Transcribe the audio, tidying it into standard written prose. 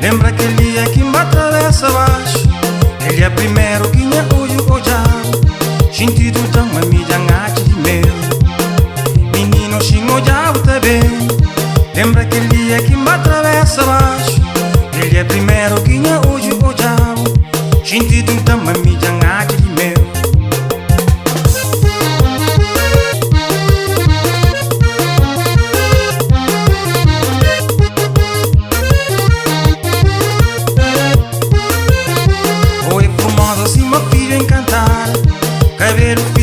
Lembra aquele é que me atravessa abaixo. Ele é primeiro que minha olho ojao. Sentido tão uma mídia ngate de meu. Menino xingo ojao também. Lembra aquele é que me atravessa abaixo. Ele é primeiro que minha olho ojao. Sentido tão uma mídia ngate de meu. Assim meu filho encantar, quer ver o filho